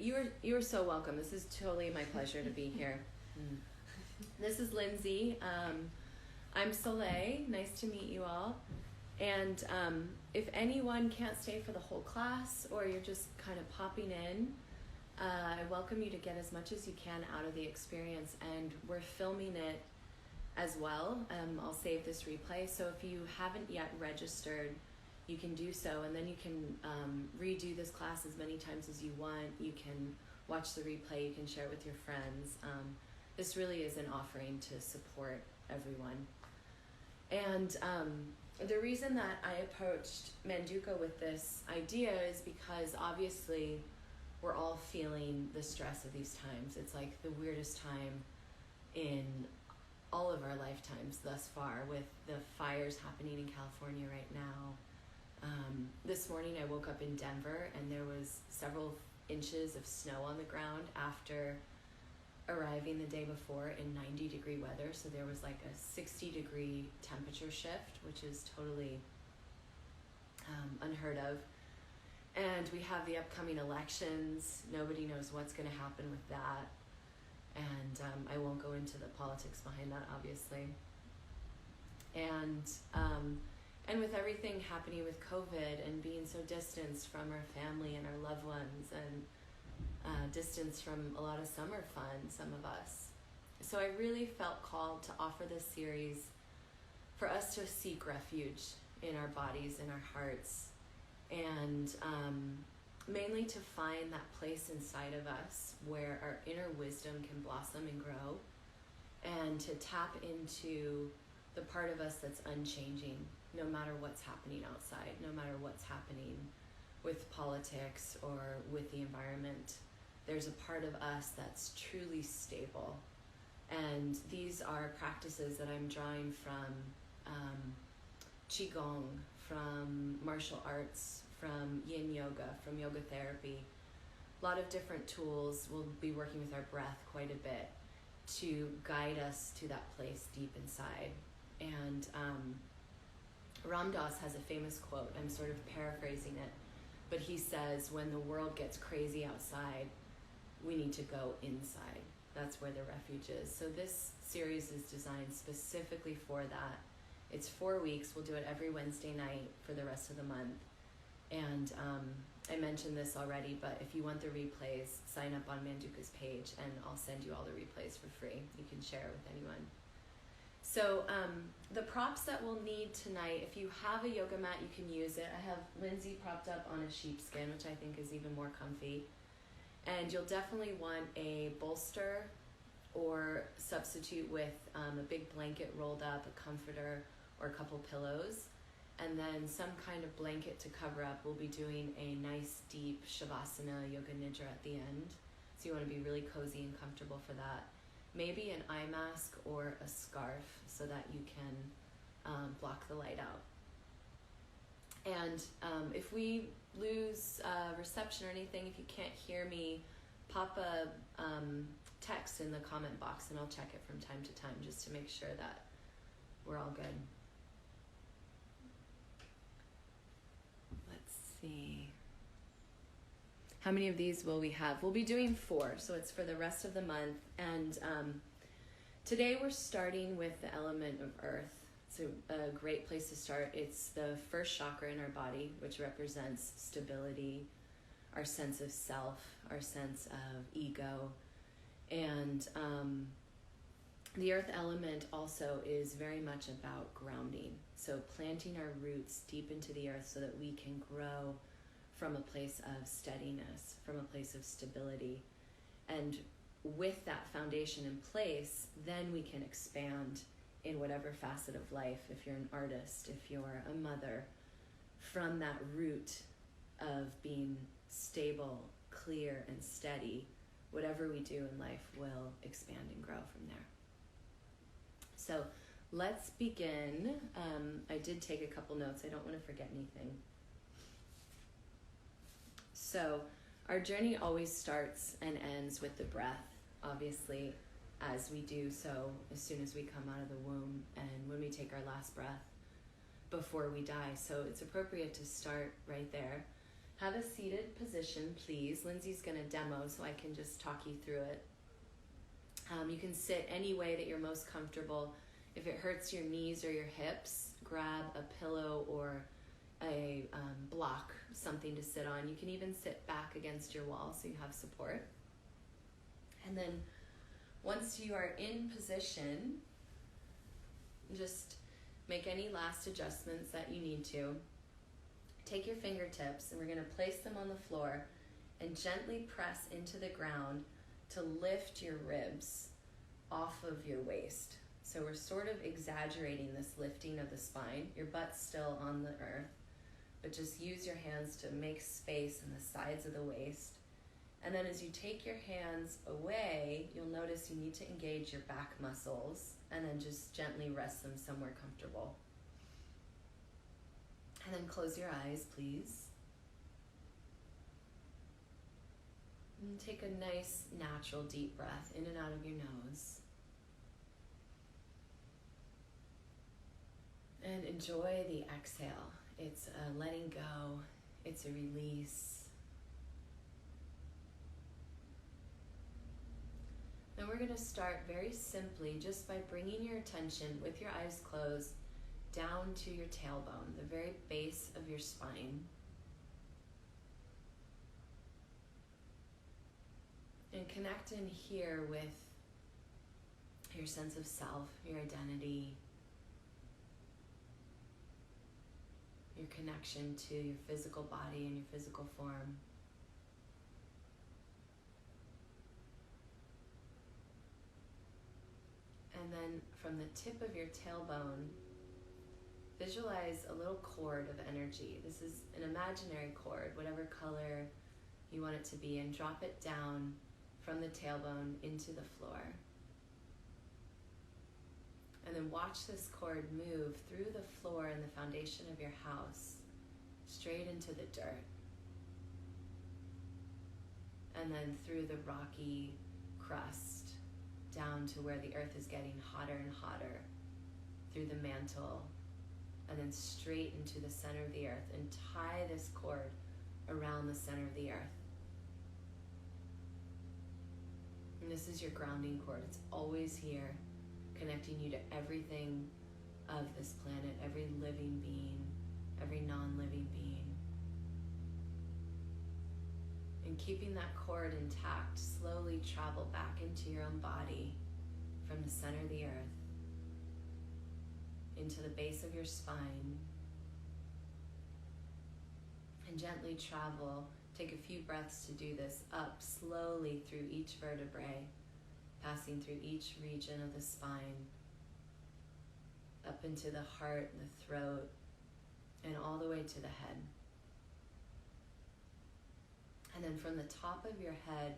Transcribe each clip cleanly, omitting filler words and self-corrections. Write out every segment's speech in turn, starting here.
You are so welcome. This is totally my pleasure to be here. This is Lindsay. I'm Solé. Nice to meet you all. And if anyone can't stay for the whole class, or you're just kind of popping in, I welcome you to get as much as you can out of the experience. And we're filming it as well. I'll save this replay. So if you haven't yet registered, you can do so, and then you can redo this class as many times as you want. You can watch the replay, you can share it with your friends. This really is an offering to support everyone. And the reason that I approached Manduka with this idea is because obviously we're all feeling the stress of these times. It's like the weirdest time in all of our lifetimes thus far, with the fires happening in California right now. This morning I woke up in Denver and there was several inches of snow on the ground after arriving the day before in 90-degree weather. So there was like a 60-degree temperature shift, which is totally unheard of. And we have the upcoming elections. Nobody knows what's going to happen with that. And I won't go into the politics behind that, obviously. And with everything happening with COVID and being so distanced from our family and our loved ones, and distanced from a lot of summer fun, some of us. So I really felt called to offer this series for us to seek refuge in our bodies, in our hearts, and mainly to find that place inside of us where our inner wisdom can blossom and grow, and to tap into the part of us that's unchanging, no matter what's happening outside, no matter what's happening with politics or with the environment. There's a part of us that's truly stable. And these are practices that I'm drawing from Qigong, from martial arts, from yin yoga, from yoga therapy. A lot of different tools. We'll be working with our breath quite a bit to guide us to that place deep inside. And Ram Dass has a famous quote. I'm sort of paraphrasing it, but he says, when the world gets crazy outside, we need to go inside. That's where the refuge is. So this series is designed specifically for that. It's 4 weeks. We'll do it every Wednesday night for the rest of the month. And I mentioned this already, but if you want the replays, sign up on Manduka's page and I'll send you all the replays for free. You can share it with anyone. So the props that we'll need tonight, if you have a yoga mat, you can use it. I have Lindsay propped up on a sheepskin, which I think is even more comfy. And you'll definitely want a bolster or substitute with a big blanket rolled up, a comforter, or a couple pillows. And then some kind of blanket to cover up. We'll be doing a nice deep Shavasana yoga nidra at the end. So you want to be really cozy and comfortable for that. Maybe an eye mask or a scarf so that you can block the light out. And if we lose reception or anything, if you can't hear me, pop a text in the comment box and I'll check it from time to time just to make sure that we're all good. Let's see. How many of these will we have? We'll be doing 4, so it's for the rest of the month. And today we're starting with the element of earth. It's a great place to start. It's the first chakra in our body, which represents stability, our sense of self, our sense of ego. And the earth element also is very much about grounding. So planting our roots deep into the earth so that we can grow from a place of steadiness, from a place of stability. And with that foundation in place, then we can expand in whatever facet of life. If you're an artist, if you're a mother, from that root of being stable, clear, and steady, whatever we do in life will expand and grow from there. So let's begin. I did take a couple notes. I don't want to forget anything. So our journey always starts and ends with the breath, obviously, as we do so as soon as we come out of the womb and when we take our last breath before we die. So it's appropriate to start right there. Have a seated position, please. Lindsay's going to demo, so I can just talk you through it. You can sit any way that you're most comfortable. If it hurts your knees or your hips, grab a pillow or a block, something to sit on. You can even sit back against your wall so you have support. And then once you are in position, just make any last adjustments that you need to. Take your fingertips and we're going to place them on the floor and gently press into the ground to lift your ribs off of your waist. So we're sort of exaggerating this lifting of the spine. Your butt's still on the earth, but just use your hands to make space in the sides of the waist. And then as you take your hands away, you'll notice you need to engage your back muscles and then just gently rest them somewhere comfortable. And then close your eyes, please. And take a nice, natural, deep breath in and out of your nose. And enjoy the exhale. It's a letting go. It's a release. Then we're going to start very simply just by bringing your attention with your eyes closed down to your tailbone, the very base of your spine. And connect in here with your sense of self, your identity, your connection to your physical body and your physical form. And then from the tip of your tailbone, visualize a little cord of energy. This is an imaginary cord, whatever color you want it to be, and drop it down from the tailbone into the floor. And then watch this cord move through the floor and the foundation of your house, straight into the dirt. And then through the rocky crust, down to where the earth is getting hotter and hotter, through the mantle, and then straight into the center of the earth, and tie this cord around the center of the earth. And this is your grounding cord. It's always here, connecting you to everything of this planet, every living being, every non-living being. And keeping that cord intact, slowly travel back into your own body from the center of the earth into the base of your spine, and gently travel. Take a few breaths to do this, up slowly through each vertebrae, passing through each region of the spine, up into the heart, the throat, and all the way to the head. And then from the top of your head,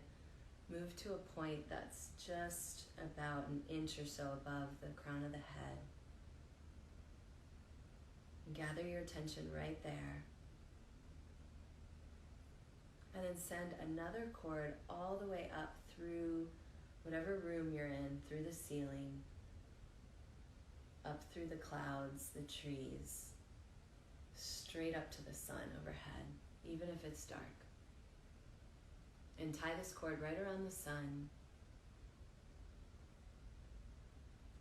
move to a point that's just about an inch or so above the crown of the head. Gather your attention right there. And then send another cord all the way up through whatever room you're in, through the ceiling, up through the clouds, the trees, straight up to the sun overhead, even if it's dark. And tie this cord right around the sun.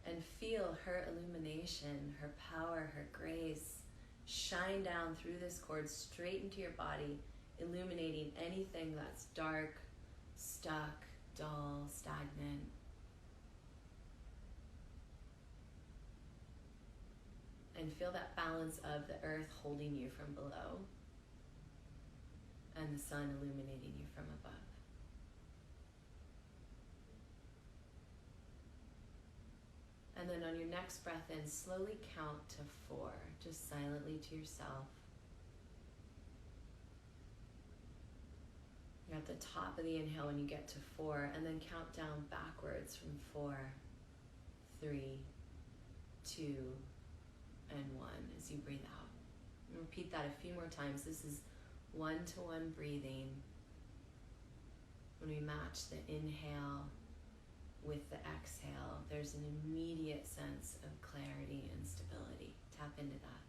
And feel her illumination, her power, her grace shine down through this cord straight into your body, illuminating anything that's dark, stuck, dull, stagnant. And feel that balance of the earth holding you from below and the sun illuminating you from above. And then on your next breath in, slowly count to 4, just silently to yourself. You're at the top of the inhale when you get to 4, and then count down backwards from 4, 3, 2, and 1 as you breathe out. And repeat that a few more times. This is one-to-one breathing. When we match the inhale with the exhale, there's an immediate sense of clarity and stability. Tap into that.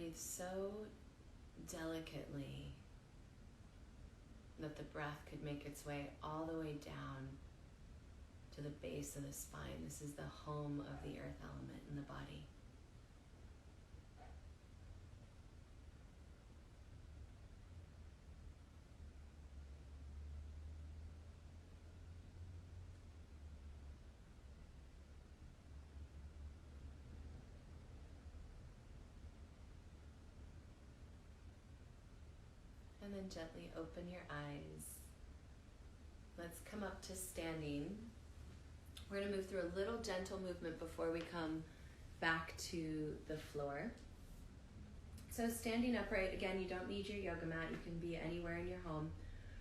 breathe so delicately that the breath could make its way all the way down to the base of the spine. This is the home of the earth element in the body. And then gently open your eyes. Let's come up to standing. We're going to move through a little gentle movement before we come back to the floor. So standing upright, again, you don't need your yoga mat. You can be anywhere in your home.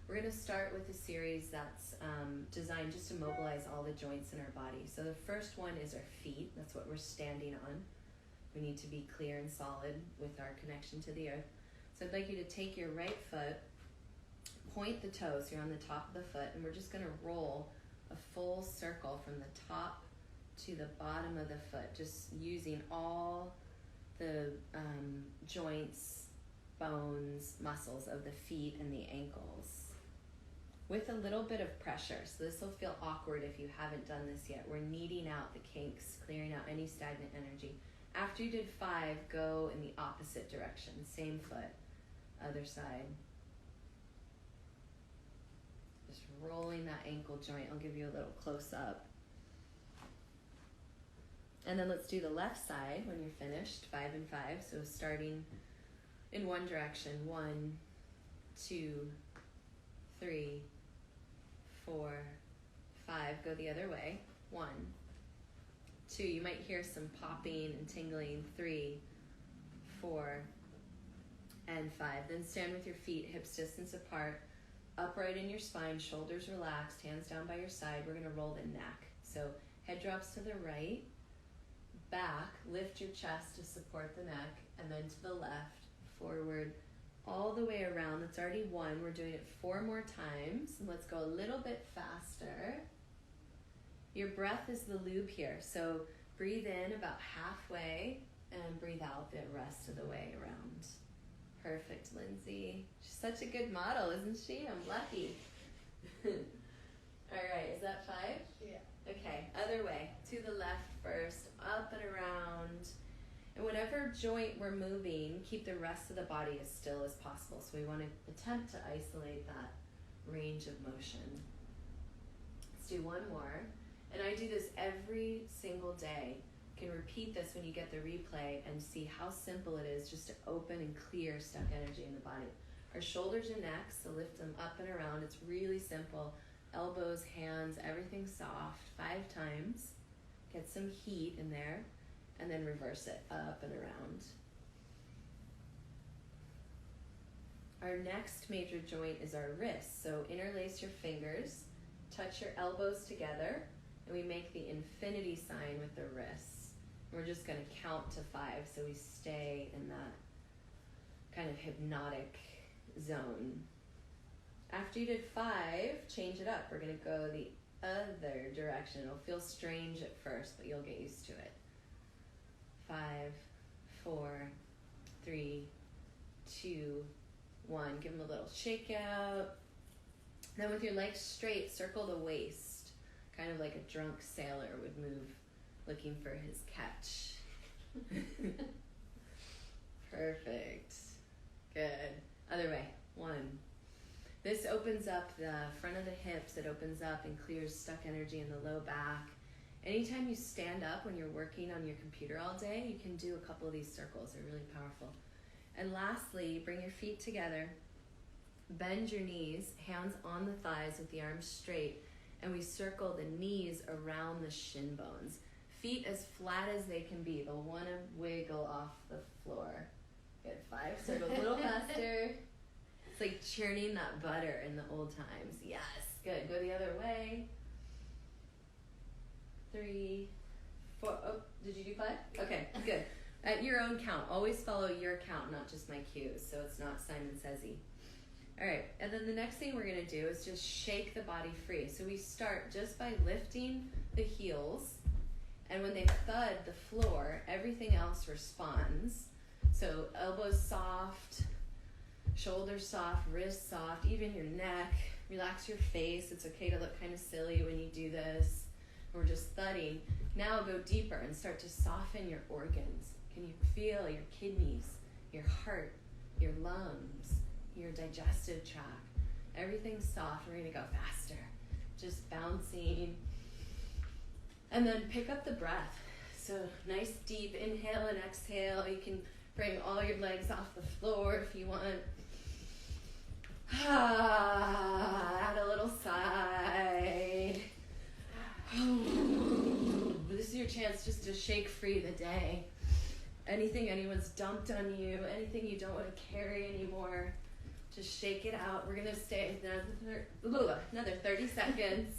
We're going to start with a series that's designed just to mobilize all the joints in our body. So the first one is our feet. That's what we're standing on. We need to be clear and solid with our connection to the earth. So I'd like you to take your right foot, point the toes, you're on the top of the foot, and we're just going to roll a full circle from the top to the bottom of the foot, just using all the joints, bones, muscles of the feet and the ankles with a little bit of pressure. So this will feel awkward if you haven't done this yet. We're kneading out the kinks, clearing out any stagnant energy. After you did 5, go in the opposite direction, same foot. Other side. Just rolling that ankle joint. I'll give you a little close up. And then let's do the left side when you're finished, 5 and 5. So starting in one direction, 1, 2, 3, 4, 5. Go the other way. 1, 2. You might hear some popping and tingling. 3, 4, and 5. Then stand with your feet hips distance apart, upright in your spine, shoulders relaxed, hands down by your side. We're going to roll the neck. So head drops to the right, back, lift your chest to support the neck, and then to the left, forward, all the way around. That's already 1. We're doing it 4 more times. And let's go a little bit faster. Your breath is the lube here. So breathe in about halfway and breathe out the rest of the way around. Perfect, Lindsay. She's such a good model, isn't she? I'm lucky. All right, is that 5? Yeah. Okay, other way. To the left first, up and around. And whatever joint we're moving, keep the rest of the body as still as possible. So we want to attempt to isolate that range of motion. Let's do one more. And I do this every single day. You can repeat this when you get the replay and see how simple it is just to open and clear stuck energy in the body. Our shoulders and necks, so lift them up and around. It's really simple. Elbows, hands, everything soft. 5 times. Get some heat in there. And then reverse it up and around. Our next major joint is our wrist. So interlace your fingers, touch your elbows together, and we make the infinity sign with the wrists. We're just going to count to 5 so we stay in that kind of hypnotic zone. After you did 5, change it up. We're going to go the other direction. It'll feel strange at first, but you'll get used to it. 5, 4, 3, 2, 1. Give them a little shake out. Then with your legs straight, circle the waist. Kind of like a drunk sailor would move, looking for his catch. Perfect. Good. Other way. 1. This opens up the front of the hips. It opens up and clears stuck energy in the low back. Anytime you stand up when you're working on your computer all day, you can do a couple of these circles. They're really powerful. And lastly, bring your feet together. Bend your knees, hands on the thighs with the arms straight. And we circle the knees around the shin bones. Feet as flat as they can be. They'll want to wiggle off the floor. Good. 5. Circle a little faster. It's like churning that butter in the old times. Yes. Good. Go the other way. 3, 4. Oh, did you do 5? Okay, good. At your own count. Always follow your count, not just my cues, so it's not Simon Says-y. All right, and then the next thing we're going to do is just shake the body free. So we start just by lifting the heels, and when they thud the floor, everything else responds. So elbows soft, shoulders soft, wrists soft, even your neck. Relax your face. It's okay to look kind of silly when you do this. We're just thudding. Now go deeper and start to soften your organs. Can you feel your kidneys, your heart, your lungs, your digestive tract? Everything's soft. We're going to go faster. Just bouncing. And then pick up the breath. So nice deep inhale and exhale. You can bring all your legs off the floor if you want. Add a little sigh. This is your chance just to shake free the day. Anything anyone's dumped on you, anything you don't want to carry anymore, just shake it out. We're going to stay another 30 seconds.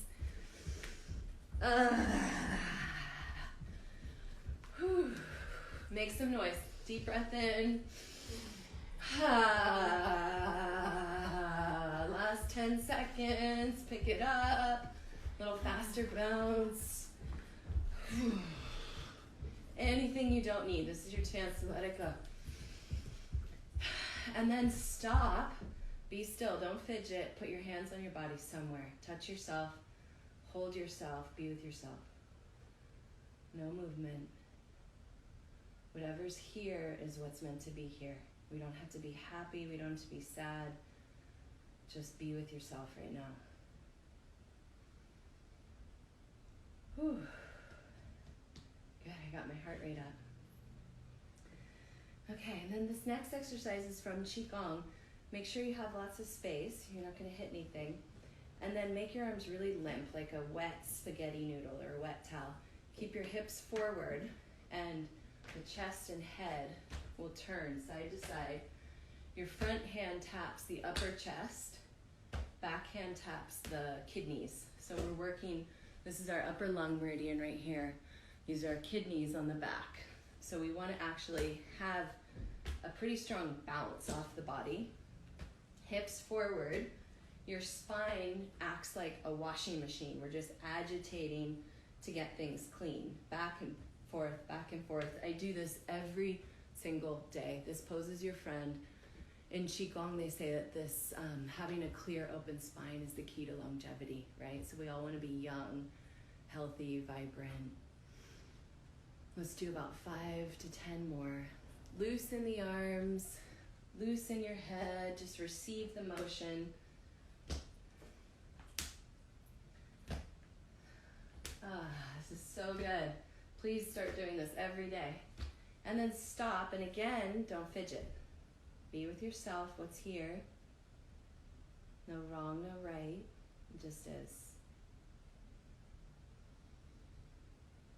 Make some noise. Deep breath in. Last 10 seconds. Pick it up. A little faster bounce. Anything you don't need. This is your chance to let it go. And then stop. Be still. Don't fidget. Put your hands on your body somewhere. Touch yourself. Hold yourself. Be with yourself. No movement. Whatever's here is what's meant to be here. We don't have to be happy. We don't have to be sad. Just be with yourself right now. Whew. Good, I got my heart rate up. Okay, and then this next exercise is from Qigong. Make sure you have lots of space. You're not going to hit anything. And then make your arms really limp, like a wet spaghetti noodle or a wet towel. Keep your hips forward, and the chest and head will turn side to side. Your front hand taps the upper chest. Back hand taps the kidneys. So we're working, this is our upper lung meridian right here. These are our kidneys on the back. So we want to actually have a pretty strong bounce off the body. Hips forward. Your spine acts like a washing machine. We're just agitating to get things clean. Back and forth, back and forth. I do this every single day. This pose is your friend. In Qigong, they say that this having a clear, open spine is the key to longevity, right? So we all want to be young, healthy, vibrant. Let's do about 5 to 10 more. Loosen the arms, loosen your head, just receive the motion. This is so good. Please start doing this every day. And then stop, and again, don't fidget. Be with yourself, what's here. No wrong, no right. It just is.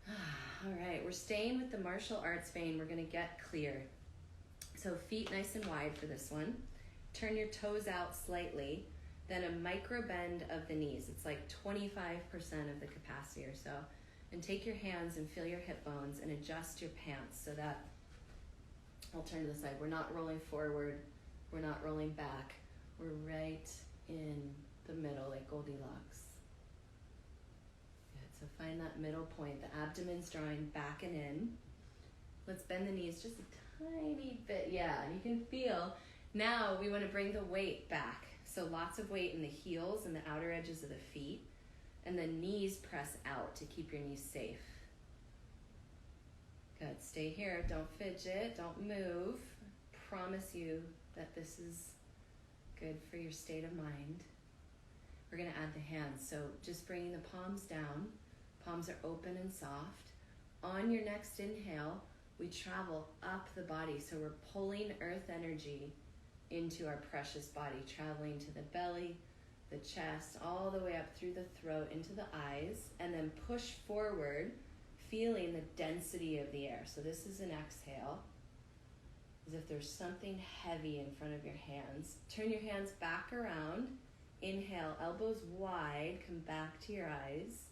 All right, we're staying with the martial arts vein. We're going to get clear. So feet nice and wide for this one. Turn your toes out slightly. Then a micro bend of the knees. It's like 25% of the capacity or so. And take your hands and feel your hip bones and adjust your pants so that, I'll turn to the side, we're not rolling forward, we're not rolling back. We're right in the middle like Goldilocks. Good, so find that middle point. The abdomen's drawing back and in. Let's bend the knees just a tiny bit. Yeah, and you can feel, now we want to bring the weight back. So lots of weight in the heels and the outer edges of the feet. And the knees press out to keep your knees safe. Good, stay here, don't fidget, don't move. Promise you that this is good for your state of mind. We're gonna add the hands, so just bringing the palms down. Palms are open and soft. On your next inhale, we travel up the body, so we're pulling earth energy into our precious body, traveling to the belly, the chest, all the way up through the throat, into the eyes, and then push forward, feeling the density of the air. So this is an exhale, as if there's something heavy in front of your hands. Turn your hands back around. Inhale, elbows wide, come back to your eyes.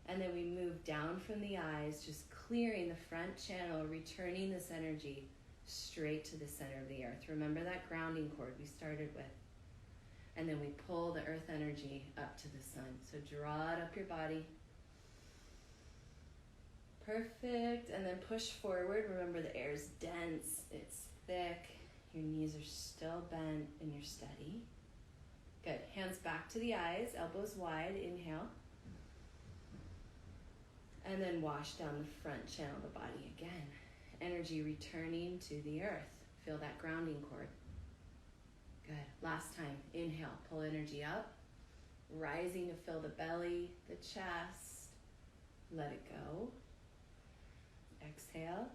And then we move down from the eyes, just clearing the front channel, returning this energy straight to the center of the earth. Remember that grounding cord we started with. And then we pull the earth energy up to the sun. So draw it up your body. Perfect. And then push forward. Remember, the air is dense. It's thick. Your knees are still bent and you're steady. Good. Hands back to the eyes, elbows wide. Inhale. And then wash down the front channel of the body again. Energy returning to the earth. Feel that grounding cord. Good. Last time. Inhale. Pull energy up. Rising to fill the belly, the chest. Let it go. Exhale.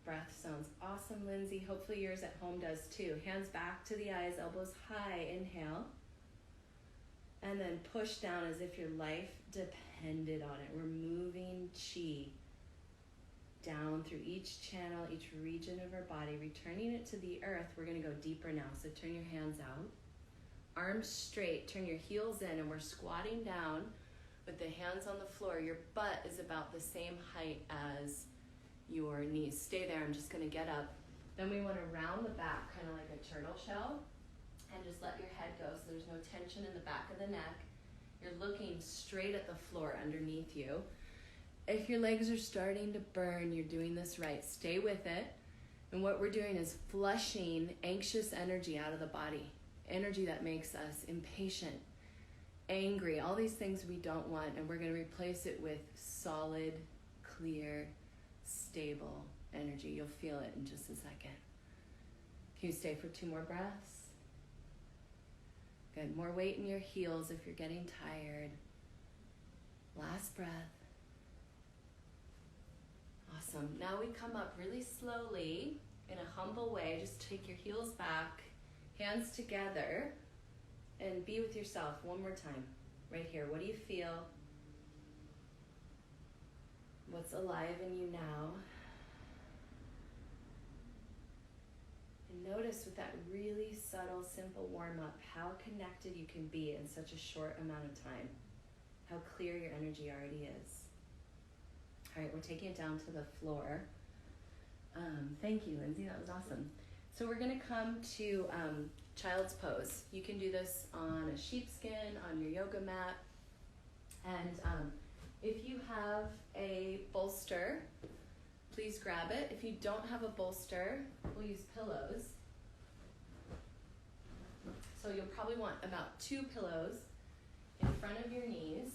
Breath sounds awesome, Lindsay. Hopefully yours at home does too. Hands back to the eyes, elbows high. Inhale. And then push down as if your life depended on it. We're moving chi down through each channel, each region of our body, returning it to the earth. We're going to go deeper now. So turn your hands out. Arms straight. Turn your heels in, and we're squatting down with the hands on the floor. Your butt is about the same height as your knees. Stay there. I'm just going to get up. Then we want to round the back, kind of like a turtle shell, and just let your head go so there's no tension in the back of the neck. You're looking straight at the floor underneath you. If your legs are starting to burn, you're doing this right. Stay with it. And what we're doing is flushing anxious energy out of the body. Energy that makes us impatient, angry, all these things we don't want. And we're going to replace it with solid, clear, stable energy. You'll feel it in just a second. Can you stay for 2 more breaths? Good. More weight in your heels if you're getting tired. Last breath. Awesome. Now we come up really slowly in a humble way. Just take your heels back, hands together, and be with yourself one more time. Right here. What do you feel? What's alive in you now? And notice with that really subtle, simple warm-up, how connected you can be in such a short amount of time. How clear your energy already is. All right, we're taking it down to the floor. Thank you, Lindsay. That was awesome. So we're going to come to child's pose. You can do this on a sheepskin, on your yoga mat. And if you have a bolster, please grab it. If you don't have a bolster, we'll use pillows. So you'll probably want about 2 pillows in front of your knees.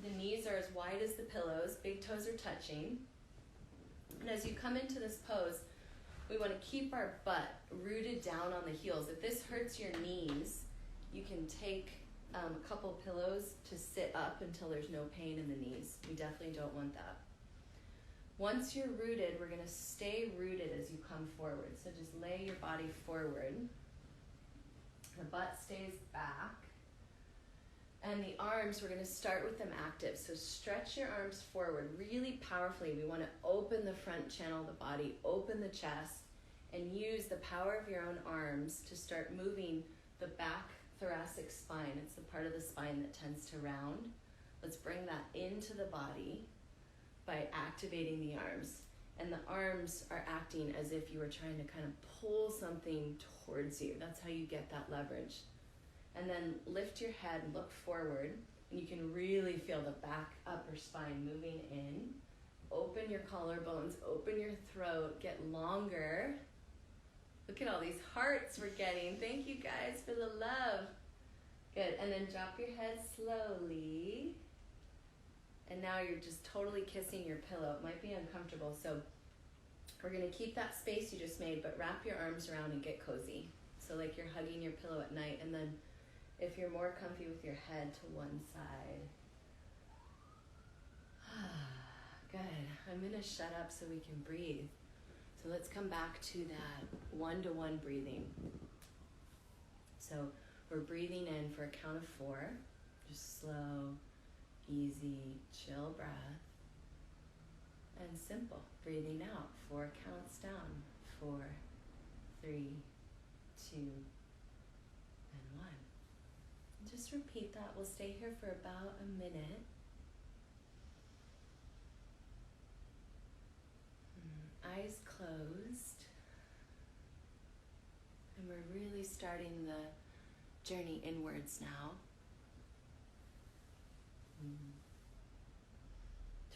The knees are as wide as the pillows. Big toes are touching. And as you come into this pose, we want to keep our butt rooted down on the heels. If this hurts your knees, you can take a couple pillows to sit up until there's no pain in the knees. We definitely don't want that. Once you're rooted, we're going to stay rooted as you come forward. So just lay your body forward. The butt stays back. And the arms, we're going to start with them active. So stretch your arms forward really powerfully. We want to open the front channel of the body, open the chest, and use the power of your own arms to start moving the back thoracic spine. It's the part of the spine that tends to round. Let's bring that into the body by activating the arms. And the arms are acting as if you were trying to kind of pull something towards you. That's how you get that leverage. And then lift your head and look forward, and you can really feel the back upper spine moving in. Open your collarbones, open your throat, get longer. Look at all these hearts we're getting. Thank you guys for the love. Good, and then drop your head slowly. And now you're just totally kissing your pillow. It might be uncomfortable, so we're gonna keep that space you just made, but wrap your arms around and get cozy. So like you're hugging your pillow at night, and then if you're more comfy with your head to one side. Good. I'm going to shut up so we can breathe. So let's come back to that one-to-one breathing. So we're breathing in for a count of 4. Just slow, easy, chill breath. And simple. Breathing out. 4 counts down. 4, 3, 2, and 1. Just repeat that. We'll stay here for about a minute. Eyes closed. And we're really starting the journey inwards now.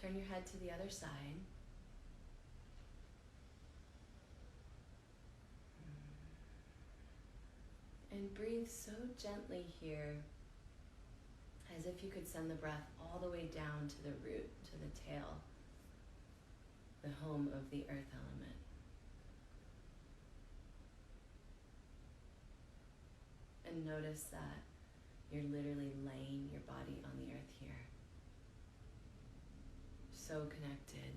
Turn your head to the other side. And breathe so gently here, as if you could send the breath all the way down to the root, to the tail, the home of the earth element. And notice that you're literally laying your body on the earth here. So connected.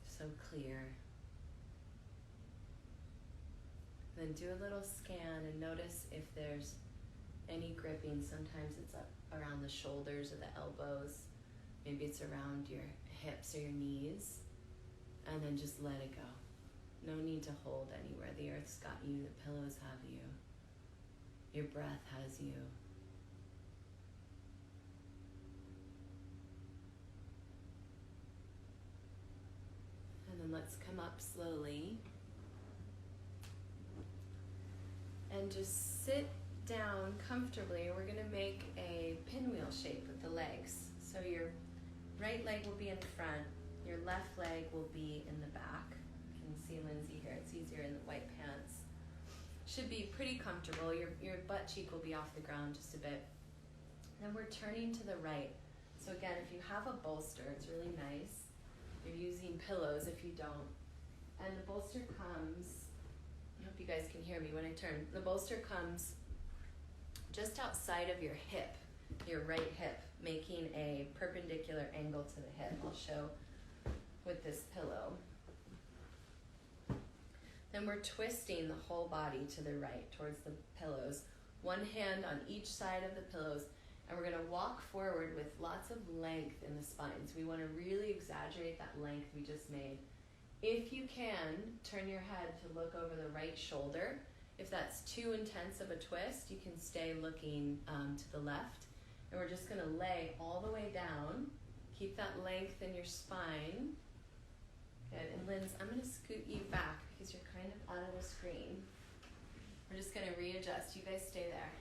So clear. Then do a little scan and notice if there's any gripping. Sometimes it's up around the shoulders or the elbows. Maybe it's around your hips or your knees. And then just let it go. No need to hold anywhere. The earth's got you. The pillows have you. Your breath has you. And then let's come up slowly. And just sit down comfortably. We're going to make a pinwheel shape with the legs. So your right leg will be in front. Your left leg will be in the back. You can see Lindsay here. It's easier in the white pants. Should be pretty comfortable. Your butt cheek will be off the ground just a bit. Then we're turning to the right. So again, if you have a bolster, it's really nice. You're using pillows if you don't. And the bolster comes, I hope you guys can hear me when I turn. The bolster comes just outside of your hip, your right hip, making a perpendicular angle to the hip. I'll show with this pillow. Then we're twisting the whole body to the right towards the pillows. One hand on each side of the pillows, and we're going to walk forward with lots of length in the spine. So we want to really exaggerate that length we just made. If you can, turn your head to look over the right shoulder. If that's too intense of a twist, you can stay looking to the left. And we're just going to lay all the way down. Keep that length in your spine. Good. And Linz, I'm going to scoot you back because you're kind of out of the screen. We're just going to readjust. You guys stay there.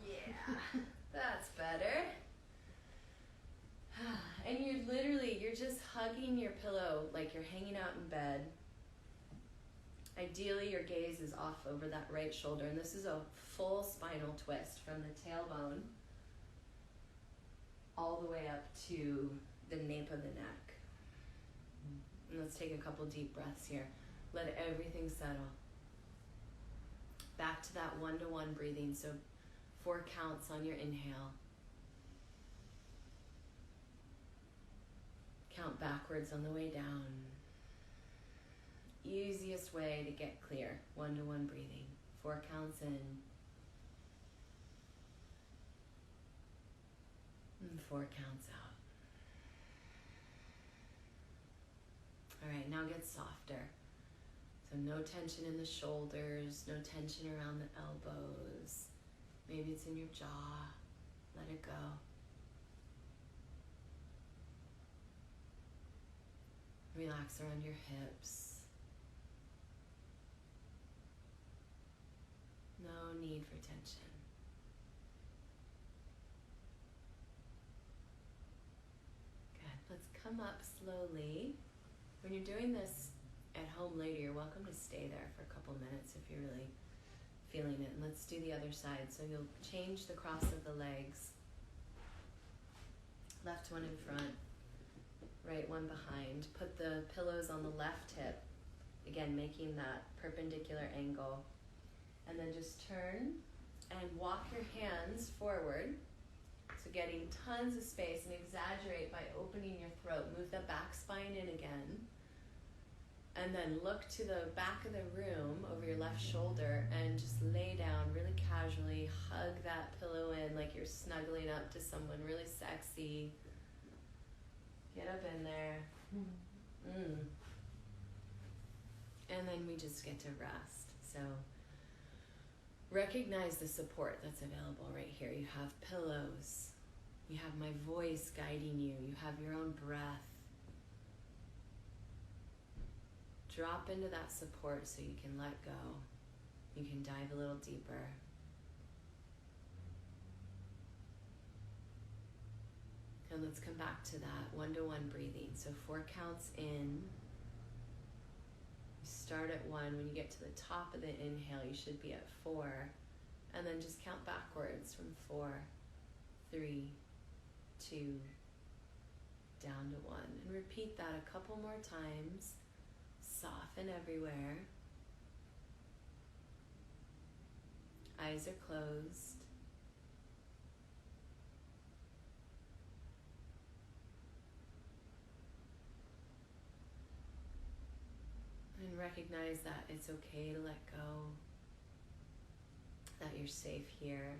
Yeah, that's better. And you're just hugging your pillow like you're hanging out in bed. Ideally, your gaze is off over that right shoulder. And this is a full spinal twist from the tailbone all the way up to the nape of the neck. And let's take a couple deep breaths here. Let everything settle. Back to that 1-to-1 breathing. So 4 counts on your inhale. Count backwards on the way down. Easiest way to get clear. 1-to-1 breathing. 4 counts in. And 4 counts out. All right, now get softer. So no tension in the shoulders, no tension around the elbows. Maybe it's in your jaw. Let it go. Relax around your hips. No need for tension. Good. Let's come up slowly. When you're doing this at home later, you're welcome to stay there for a couple minutes if you're really feeling it. And let's do the other side. So you'll change the cross of the legs. Left one in front, right one behind. Put the pillows on the left hip. Again, making that perpendicular angle. And then just turn and walk your hands forward. So getting tons of space, and exaggerate by opening your throat. Move the back spine in again. And then look to the back of the room over your left shoulder and just lay down really casually. Hug that pillow in like you're snuggling up to someone really sexy. Get up in there. And then we just get to rest. So recognize the support that's available right here. You have pillows. You have my voice guiding you. You have your own breath. Drop into that support so you can let go. You can dive a little deeper. And let's come back to that 1-to-1 breathing. So 4 counts in. Start at 1. When you get to the top of the inhale, you should be at 4. And then just count backwards from 4, 3, 2, down to 1. And repeat that a couple more times. Soften everywhere. Eyes are closed. And recognize that it's okay to let go, that you're safe here,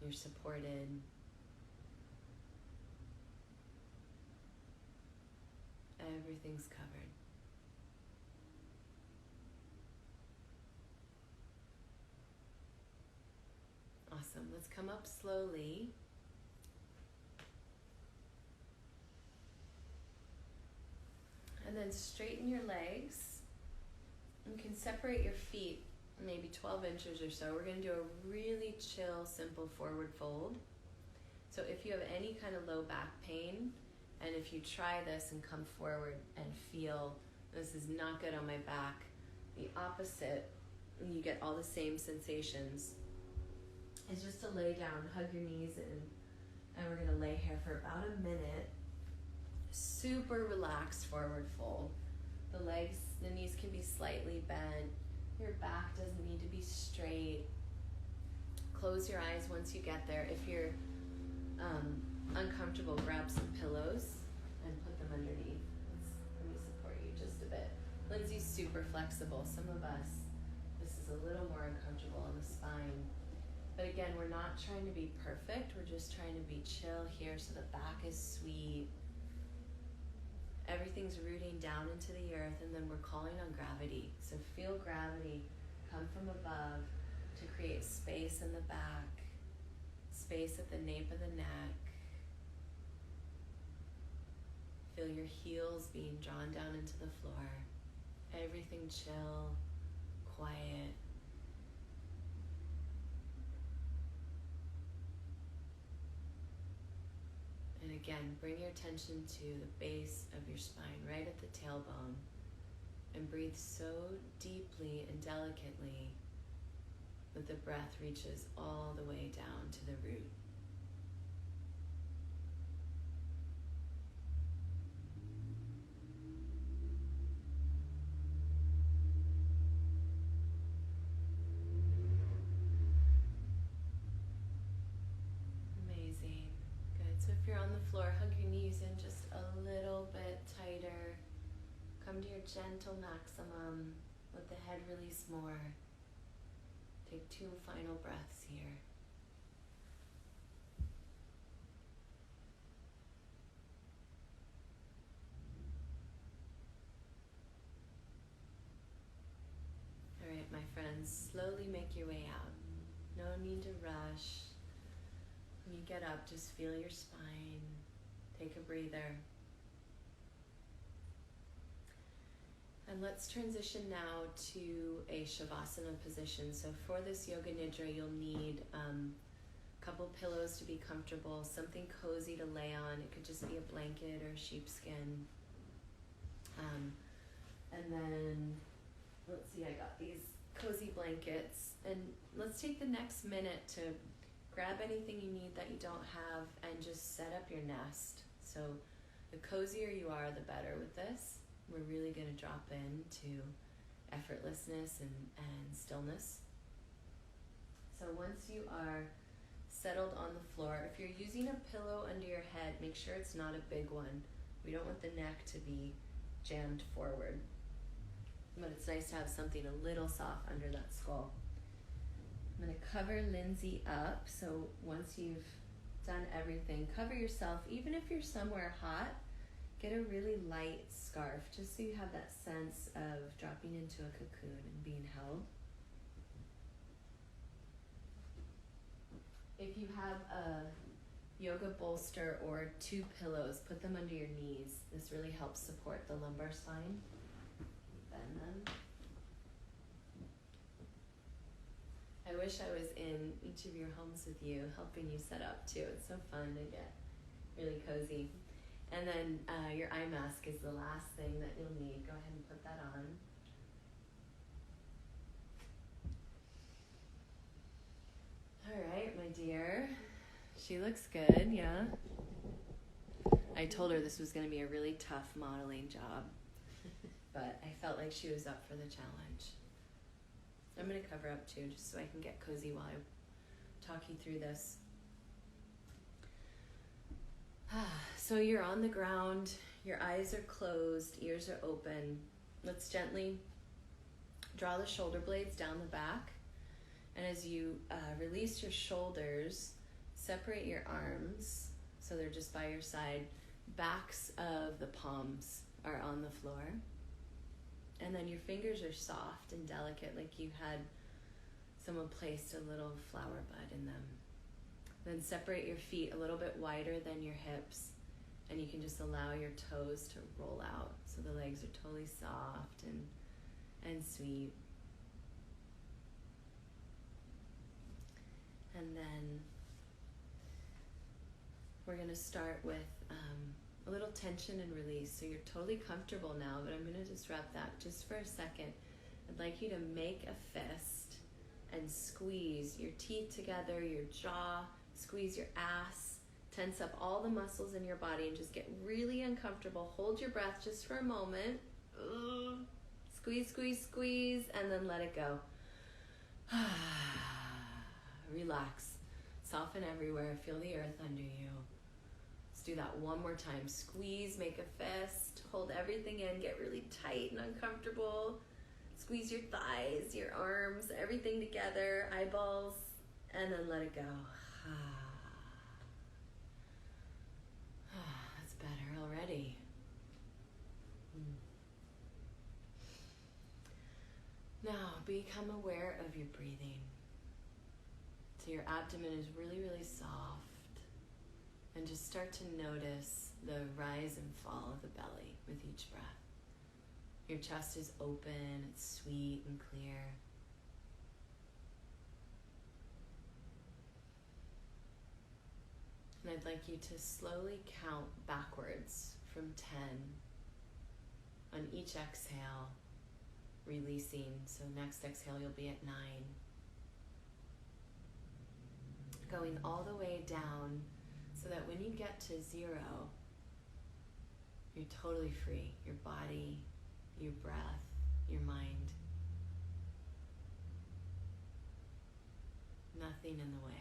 you're supported. Everything's covered. Awesome. Let's come up slowly. And then straighten your legs. You can separate your feet maybe 12 inches or so. We're going to do a really chill, simple forward fold. So if you have any kind of low back pain, and if you try this and come forward and feel, this is not good on my back, the opposite, and you get all the same sensations, is just to lay down, hug your knees in, and we're going to lay here for about a minute. Super relaxed forward fold. The legs, the knees can be slightly bent. Your back doesn't need to be straight. Close your eyes once you get there. If you're uncomfortable, grab some pillows and put them underneath. Let me support you just a bit. Lindsay's super flexible. Some of us, this is a little more uncomfortable on the spine. But again, we're not trying to be perfect. We're just trying to be chill here so the back is sweet. Everything's rooting down into the earth, and then we're calling on gravity. So feel gravity come from above to create space in the back, space at the nape of the neck. Feel your heels being drawn down into the floor. Everything chill, quiet. And again, bring your attention to the base of your spine, right at the tailbone. And breathe so deeply and delicately that the breath reaches all the way down to the root. If you're on the floor, hug your knees in just a little bit tighter. Come to your gentle maximum. Let the head release more. Take 2 final breaths here. All right, my friends, slowly make your way out. No need to rush. When you get up, just feel your spine. Take a breather. And let's transition now to a Shavasana position. So for this Yoga Nidra, you'll need a couple pillows to be comfortable, something cozy to lay on. It could just be a blanket or sheepskin. And then, let's see, I got these cozy blankets. And let's take the next minute to grab anything you need that you don't have and just set up your nest. So the cozier you are, the better with this. We're really going to drop into effortlessness and stillness. So once you are settled on the floor, if you're using a pillow under your head, make sure it's not a big one. We don't want the neck to be jammed forward. But it's nice to have something a little soft under that skull. I'm going to cover Lindsay up, so once you've done everything, cover yourself. Even if you're somewhere hot, get a really light scarf, just so you have that sense of dropping into a cocoon and being held. If you have a yoga bolster or 2 pillows, put them under your knees. This really helps support the lumbar spine. Bend them. I wish I was in each of your homes with you, helping you set up too. It's so fun to get really cozy. And then your eye mask is the last thing that you'll need. Go ahead and put that on. All right, my dear. She looks good, yeah. I told her this was going to be a really tough modeling job, but I felt like she was up for the challenge. I'm going to cover up too, just so I can get cozy while I talk you through this. So you're on the ground, your eyes are closed, ears are open. Let's gently draw the shoulder blades down the back. And as you release your shoulders, separate your arms so they're just by your side. Backs of the palms are on the floor. And then your fingers are soft and delicate, like you had someone placed a little flower bud in them. Then separate your feet a little bit wider than your hips, and you can just allow your toes to roll out so the legs are totally soft and sweet. And then we're going to start with a little tension and release. So you're totally comfortable now, but I'm going to disrupt that just for a second. I'd like you to make a fist and squeeze your teeth together, your jaw, squeeze your ass, tense up all the muscles in your body and just get really uncomfortable. Hold your breath just for a moment. Squeeze, squeeze, squeeze, and then let it go. Relax. Soften everywhere. Feel the earth under you. Let's do that one more time. Squeeze, make a fist, hold everything in, get really tight and uncomfortable. Squeeze your thighs, your arms, everything together, eyeballs, and then let it go. That's better already. Now, become aware of your breathing. So your abdomen is really, really soft. And just start to notice the rise and fall of the belly with each breath. Your chest is open, it's sweet and clear. And I'd like you to slowly count backwards from 10 on each exhale, releasing. So next exhale you'll be at 9. Going all the way down so that when you get to 0, you're totally free. Your body, your breath, your mind. Nothing in the way.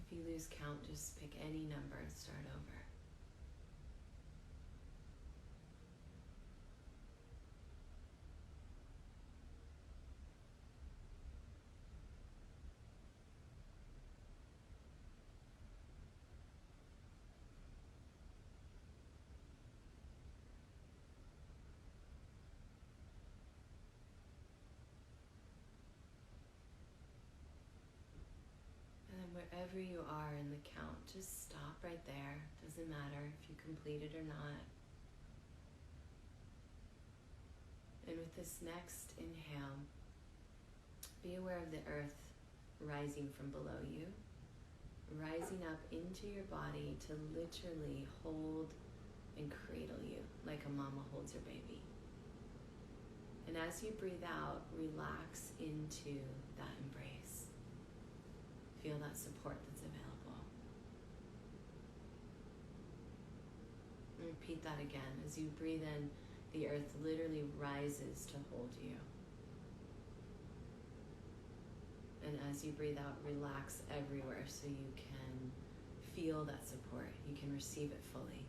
If you lose count, just pick any number and start over. Wherever you are in the count, just stop right there. Doesn't matter if you complete it or not. And with this next inhale, be aware of the earth rising from below you, rising up into your body to literally hold and cradle you like a mama holds her baby. And as you breathe out, relax into that embrace. Feel that support that's available. And repeat that again. As you breathe in, the earth literally rises to hold you. And as you breathe out, relax everywhere so you can feel that support. You can receive it fully.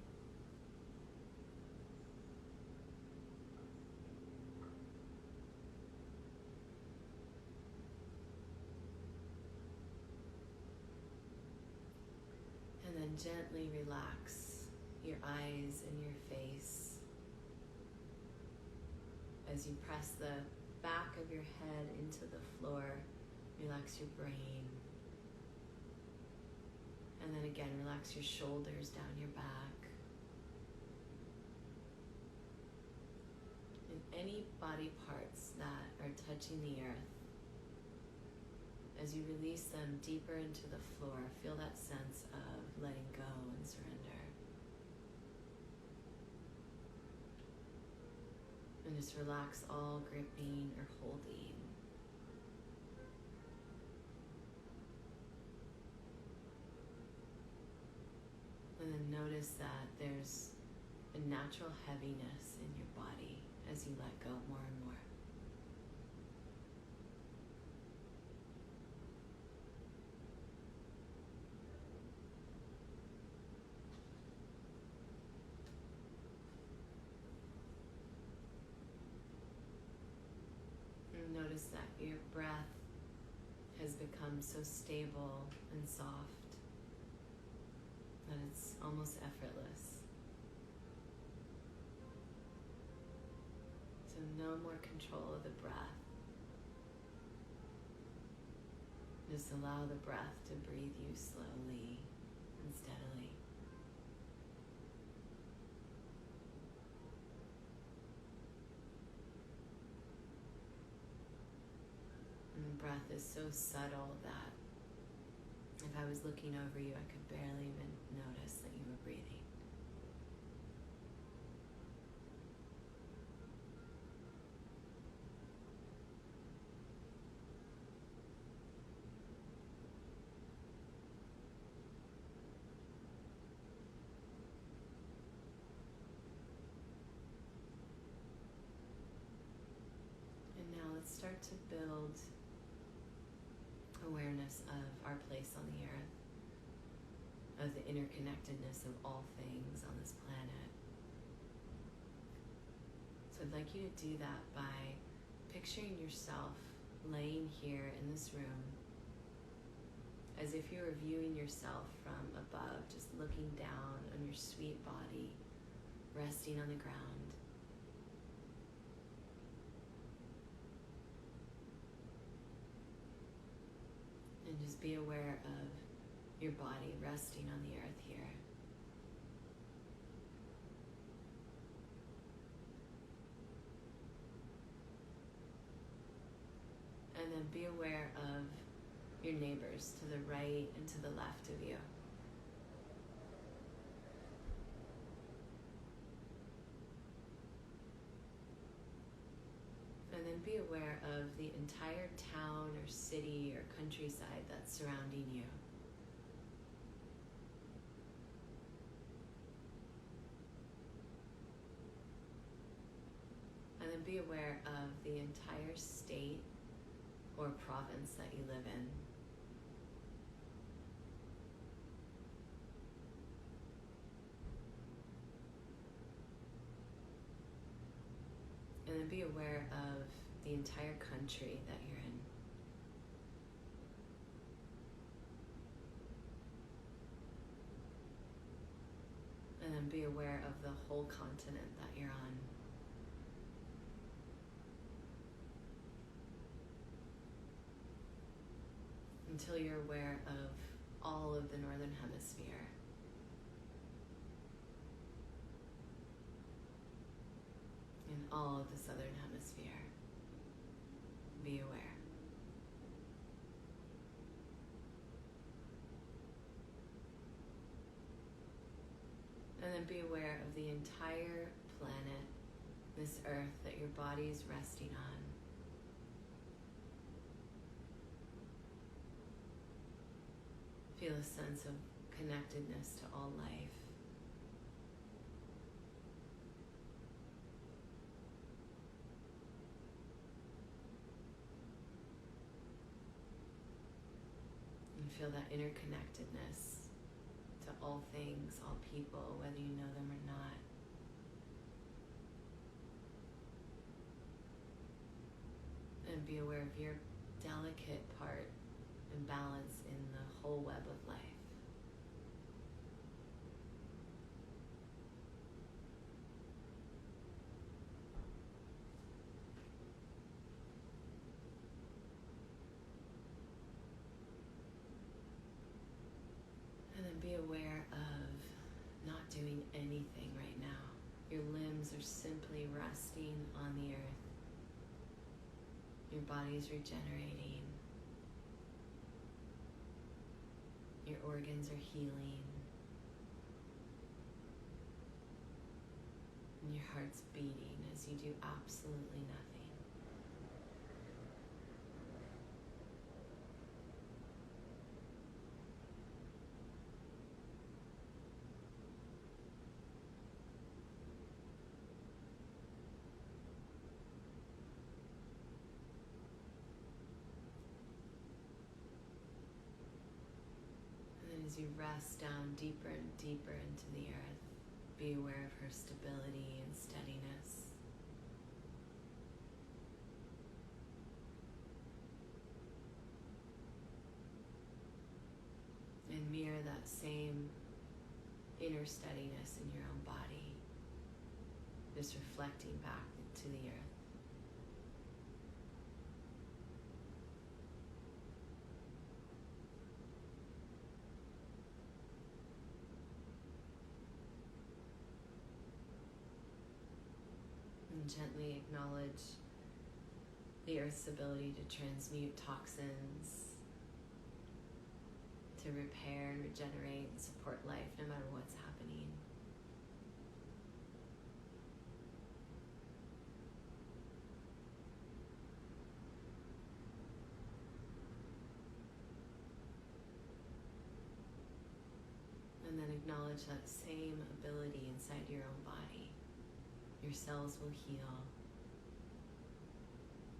And then gently relax your eyes and your face as you press the back of your head into the floor. Relax your brain. And then again, relax your shoulders down your back. And any body parts that are touching the earth, as you release them deeper into the floor, feel that sense of letting go and surrender. And just relax all gripping or holding. And then notice that there's a natural heaviness in your body as you let go more and more. And notice that your breath has become so stable and soft that it's almost effortless. So no more control of the breath. Just allow the breath to breathe you slowly and steadily. And the breath is so subtle that if I was looking over you, I could barely even notice that you were breathing. And now let's start to build awareness of our place on the earth, of the interconnectedness of all things on this planet. So I'd like you to do that by picturing yourself laying here in this room as if you were viewing yourself from above, just looking down on your sweet body, resting on the ground. And just be aware of your body resting on the earth here. And then be aware of your neighbors to the right and to the left of you. And then be aware of the entire town or city or countryside that's surrounding you. And then be aware of the entire state or province that you live in. And then be aware of the entire country that you're in. And then be aware of the whole continent that you're on. Until you're aware of all of the northern hemisphere. And all of the southern hemisphere. Be aware. And then be aware of the entire planet, this earth that your body is resting on. Feel a sense of connectedness to all life. And feel that interconnectedness to all things, all people, whether you know them or not. And be aware of your delicate part and balance in the whole web of life. anything right now. Your limbs are simply resting on the earth. Your body's regenerating. Your organs are healing. And your heart's beating as you do absolutely nothing. As you rest down deeper and deeper into the earth, be aware of her stability and steadiness. And mirror that same inner steadiness in your own body, just reflecting back to the earth. And gently acknowledge the earth's ability to transmute toxins, to repair and regenerate and support life no matter what's happening. And then acknowledge that same ability inside your own body. Your cells will heal.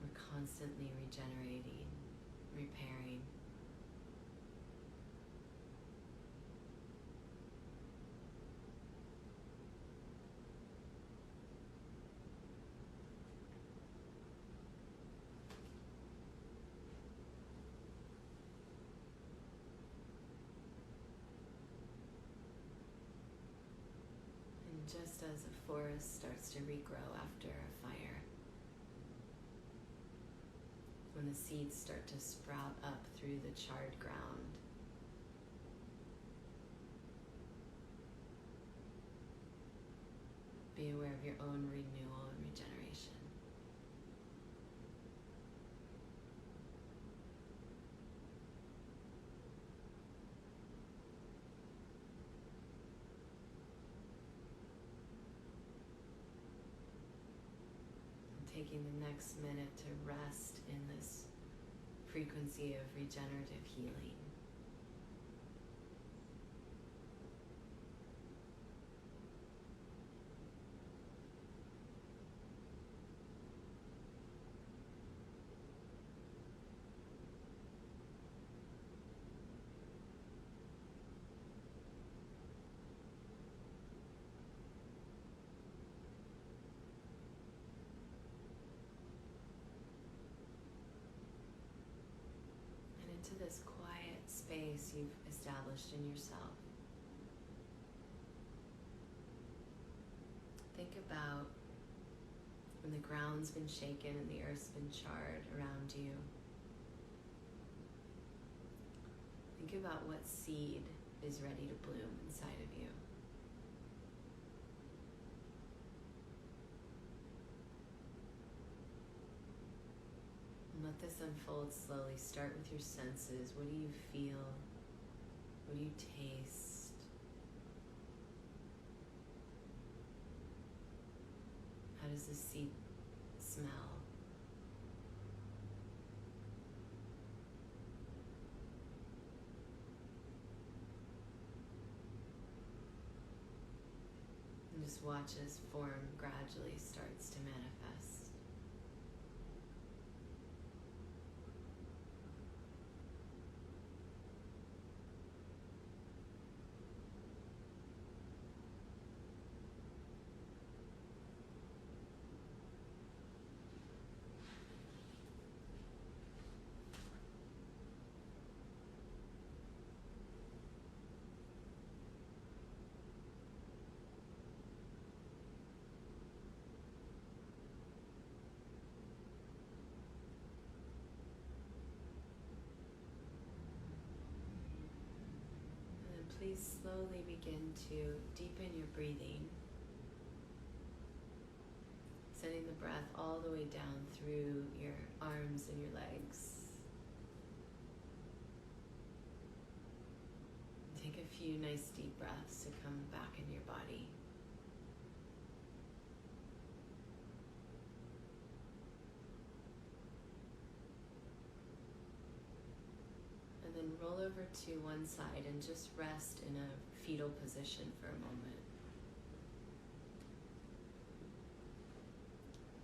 We're constantly regenerating, repairing. Just as a forest starts to regrow after a fire, when the seeds start to sprout up through the charred ground, be aware of your own renewal and regeneration. Taking the next minute to rest in this frequency of regenerative healing. To this quiet space you've established in yourself. Think about when the ground's been shaken and the earth's been charred around you. Think about what seed is ready to bloom inside of you. Let this unfold slowly. Start with your senses. What do you feel? What do you taste? How does the seed smell? And just watch as form gradually starts to manifest. please slowly begin to deepen your breathing, sending the breath all the way down through your arms and your legs. Take a few nice deep breaths to come back into your body. And then roll over to one side and just rest in a fetal position for a moment.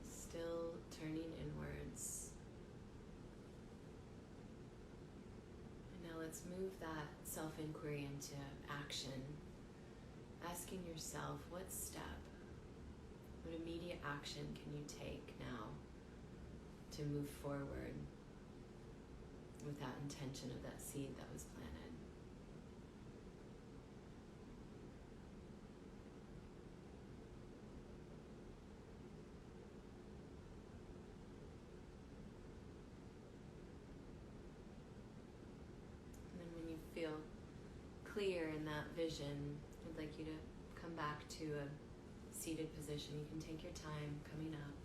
Still turning inwards. And now let's move that self-inquiry into action, asking yourself, what step, what immediate action can you take now to move forward with that intention of that seed that was planted? Feel clear in that vision, I'd like you to come back to a seated position. You can take your time coming up.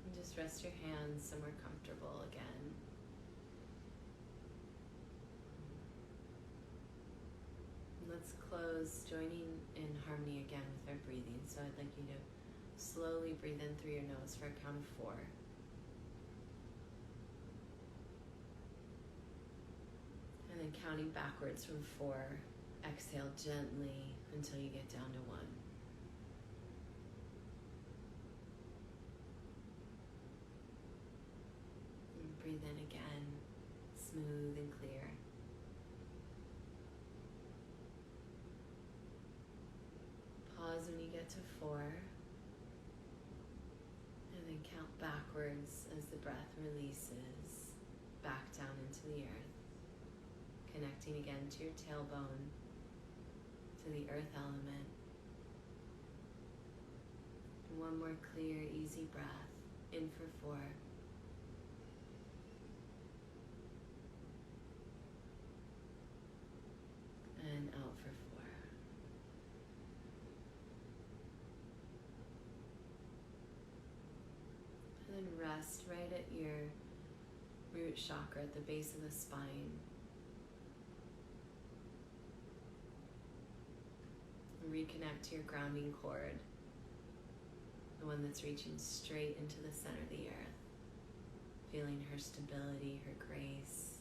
And just rest your hands somewhere comfortable again. Let's close, joining in harmony again with our breathing. So I'd like you to slowly breathe in through your nose for a count of 4. And then counting backwards from 4, exhale gently until you get down to 1. And breathe in again, smooth and clear. Pause when you get to 4, and then count backwards as the breath releases back down into the earth, connecting again to your tailbone, to the earth element. And one more clear, easy breath, in for 4. And out for 4. And rest right at your root chakra at the base of the spine. And reconnect to your grounding cord, the one that's reaching straight into the center of the earth, feeling her stability, her grace,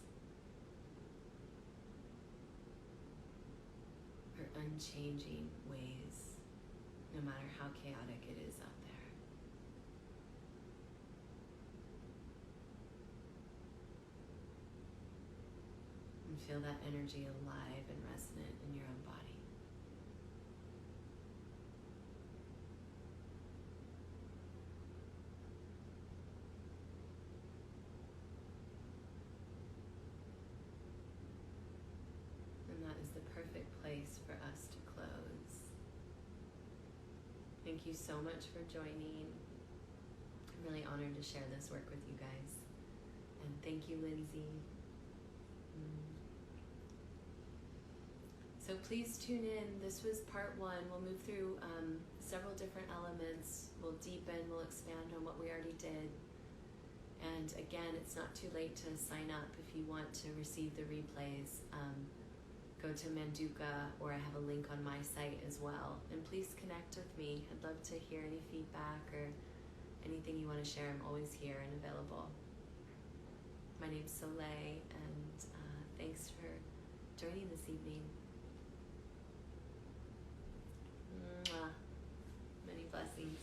her unchanging ways, no matter how chaotic it is out there. Feel that energy alive and resonant in your own body. And that is the perfect place for us to close. Thank you so much for joining. I'm really honored to share this work with you guys. And thank you, Lindsay. So please tune in. This was part 1. We'll move through several different elements. We'll deepen, we'll expand on what we already did. And again, it's not too late to sign up if you want to receive the replays. Go to Manduka, or I have a link on my site as well. And please connect with me. I'd love to hear any feedback or anything you want to share. I'm always here and available. My name's Solé, and thanks for joining this evening. Mwah. Many blessings.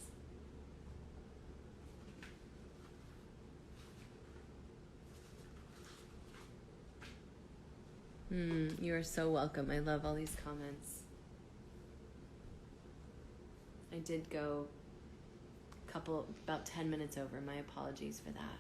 You are so welcome. I love all these comments. I did go about 10 minutes over. My apologies for that.